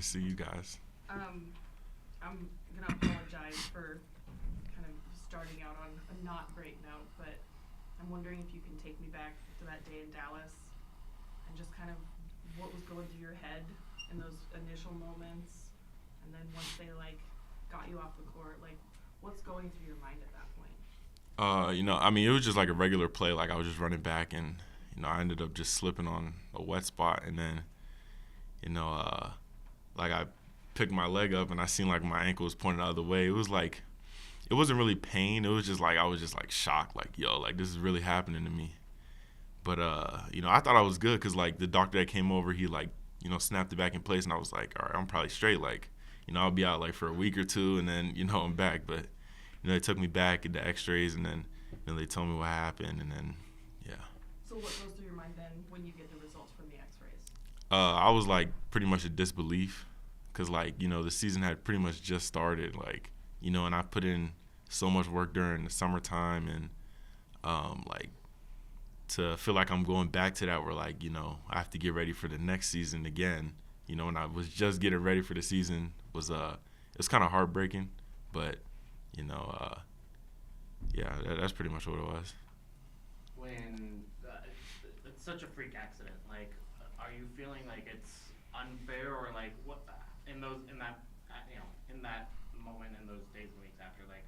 Nice to see you guys. I'm gonna apologize for kind of starting out on a not great note, but I'm wondering if you can take me back to that day in Dallas and just kind of what was going through your head in those initial moments, and then once they got you off the court, what's going through your mind at that point? It was just like a regular play. Like I was just running back, and I ended up just slipping on a wet spot, and then, I picked my leg up, and I seen like my ankle was pointing the other way. It was like, it wasn't really pain. It was just like I was just like shocked, like yo, like this is really happening to me. But I thought I was good because like the doctor that came over, he like snapped it back in place, and I was like, all right, I'm probably straight. Like, I'll be out like for a week or two, and then I'm back. But they took me back, did the X-rays, and then they told me what happened, and then yeah. So what goes through your mind then when you get the results from the X-rays? I was like pretty much in disbelief because like the season had pretty much just started, like and I put in so much work during the summertime, and like to feel like I'm going back to that where like I have to get ready for the next season again, and I was just getting ready for the season was it's kind of heartbreaking, but yeah, that's pretty much what it was. When it's such a freak accident, like, are you feeling like it's unfair, or like what in that moment, in those days and weeks after, like,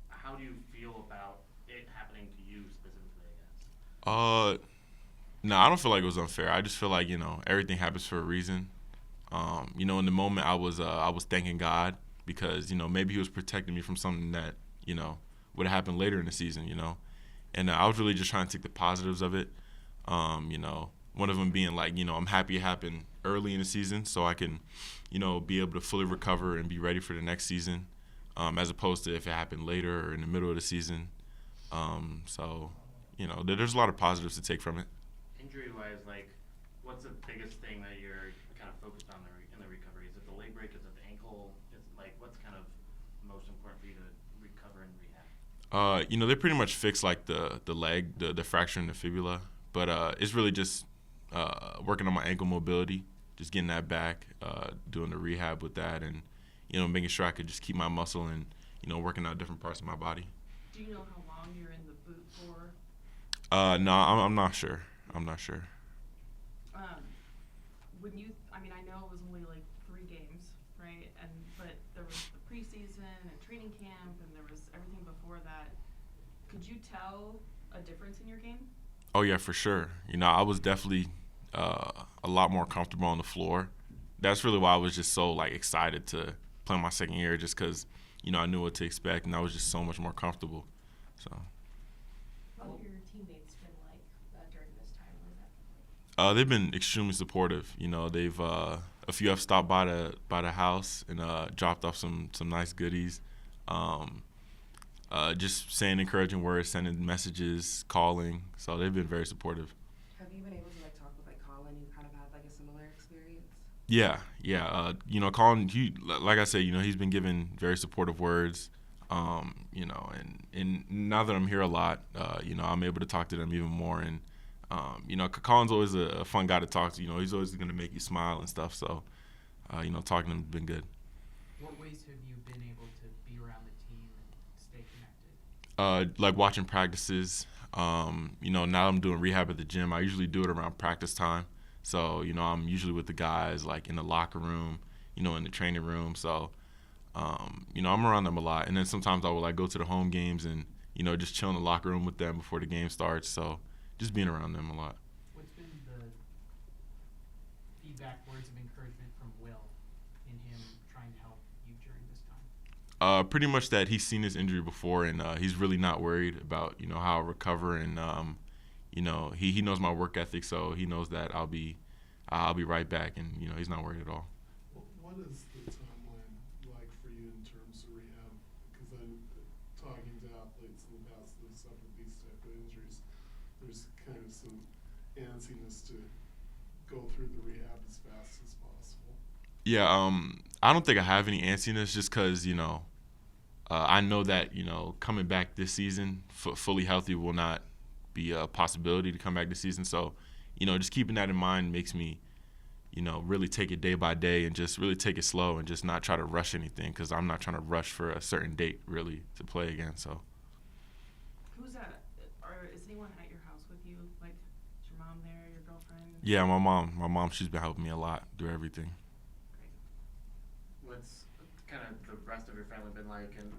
how do you feel about it happening to you specifically, I guess? No, I don't feel like it was unfair. I just feel like everything happens for a reason. In the moment I was thanking God because maybe He was protecting me from something that would have happened later in the season. And I was really just trying to take the positives of it. One of them being like I'm happy it happened early in the season so I can be able to fully recover and be ready for the next season, as opposed to if it happened later or in the middle of the season. So there's a lot of positives to take from it. Injury-wise, like, what's the biggest thing that you're kind of focused on in the recovery? Is it the leg break? Is it the ankle? Is like, what's kind of most important for you to recover and rehab? They pretty much fixed like the leg, the fracture in the fibula, but it's really just working on my ankle mobility, just getting that back, doing the rehab with that, and making sure I could just keep my muscle and working out different parts of my body. Do you know how long you're in the boot for? No, I'm not sure. I'm not sure. I know it was only like 3 games, right? But there was the preseason and training camp, and there was everything before that. Could you tell a difference in your game? Oh yeah, for sure. I was definitely a lot more comfortable on the floor. That's really why I was just so like excited to play my second year, just because I knew what to expect, and I was just so much more comfortable. So. What have your teammates been like during this time? What has that been like? They've been extremely supportive. They've a few have stopped by the house and dropped off some nice goodies. Just saying encouraging words, sending messages, calling. So they've been very supportive. Have you been able to like talk with like Colin? You kind of had like a similar experience. Yeah. Colin, like I said, he's been giving very supportive words. And now that I'm here a lot, I'm able to talk to them even more. And Colin's always a fun guy to talk to. He's always going to make you smile and stuff. So, talking to him has been good. What ways have you been able to be around the team and stay connected? Like watching practices. Now I'm doing rehab at the gym. I usually do it around practice time. So, I'm usually with the guys like in the locker room, in the training room. So, I'm around them a lot. And then sometimes I will like go to the home games and, just chill in the locker room with them before the game starts. So just being around them a lot. What's been the feedback, words of encouragement from Will in him trying to help you during this time? Pretty much that he's seen this injury before, and he's really not worried about how I recover, and he knows my work ethic, so he knows that I'll be right back, and he's not worried at all. What is the timeline like for you in terms of rehab? Because I'm talking to athletes in the past that have suffered these type of injuries. There's kind of some antsiness to go through the rehab as fast as possible. Yeah, I don't think I have any antsiness just because, I know that, coming back this season fully healthy will not be a possibility to come back this season. So, just keeping that in mind makes me, really take it day by day and just really take it slow and just not try to rush anything because I'm not trying to rush for a certain date really to play again. So. Who's that? Or is anyone at your house with you? Like, is your mom there, your girlfriend? Yeah, my mom. My mom, she's been helping me a lot through everything. Great. What's kind of the rest of your family been like, and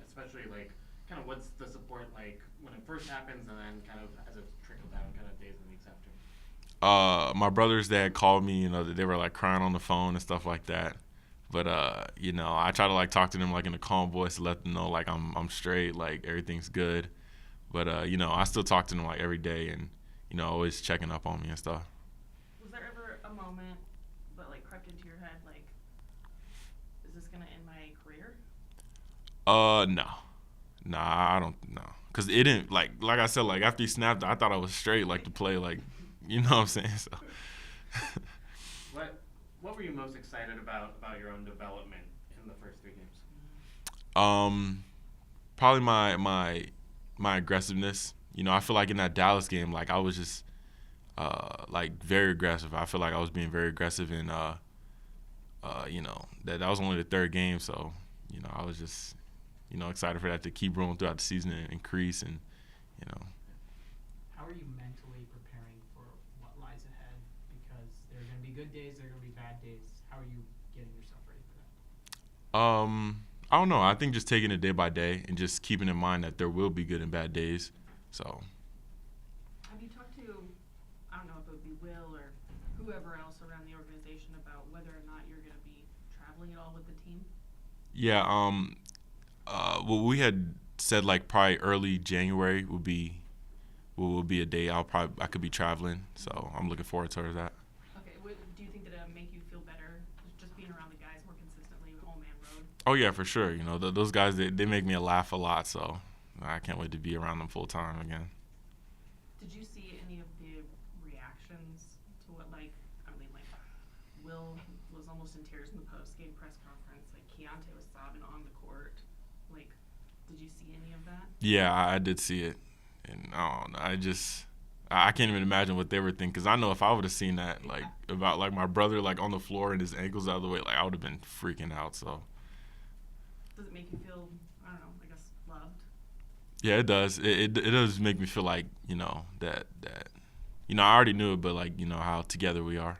especially like kind of what's the support like when it first happens, and then kind of as it's trickled down, kind of days and weeks after? My brother's dad called me, they were like crying on the phone and stuff like that. But I try to like talk to them like in a calm voice to let them know like I'm straight, like everything's good. But I still talk to them like every day and always checking up on me and stuff. Was there ever a moment that like crept into your head like, is this gonna end my career? No. Nah, I don't know. Cause it didn't like I said, like after he snapped, I thought I was straight like to play, like you know what I'm saying? So What were you most excited about your own development in the first 3 games? Probably my aggressiveness. I feel like in that Dallas game, like I was just like very aggressive. I feel like I was being very aggressive and that was only the 3rd game, so I was just excited for that to keep rolling throughout the season and increase and. How are you mentally preparing for what lies ahead? Because there are going to be good days, there are going to be bad days. How are you getting yourself ready for that? I don't know. I think just taking it day by day and just keeping in mind that there will be good and bad days. So. Have you talked to, I don't know if it would be Will or whoever else around the organization about whether or not you're going to be traveling at all with the team? Yeah. Well, we had said like probably early January will be a day I could be traveling. So I'm looking forward to that. Okay. Do you think that it'll make you feel better just being around the guys more consistently, home and road? Oh yeah, for sure. Those guys they make me laugh a lot. So I can't wait to be around them full time again. Did you see any of the reactions to what Will was almost in tears in the post-game press conference. Like Keontae was sobbing on the court. Like, did you see any of that? Yeah, I did see it, and I don't know. I can't even imagine what they were thinking. Cause I know if I would have seen that, like about like my brother like on the floor and his ankles out of the way, like I would have been freaking out. So. Does it make you feel, I don't know, I guess loved? Yeah, it does. It does make me feel like that I already knew it, but like how together we are.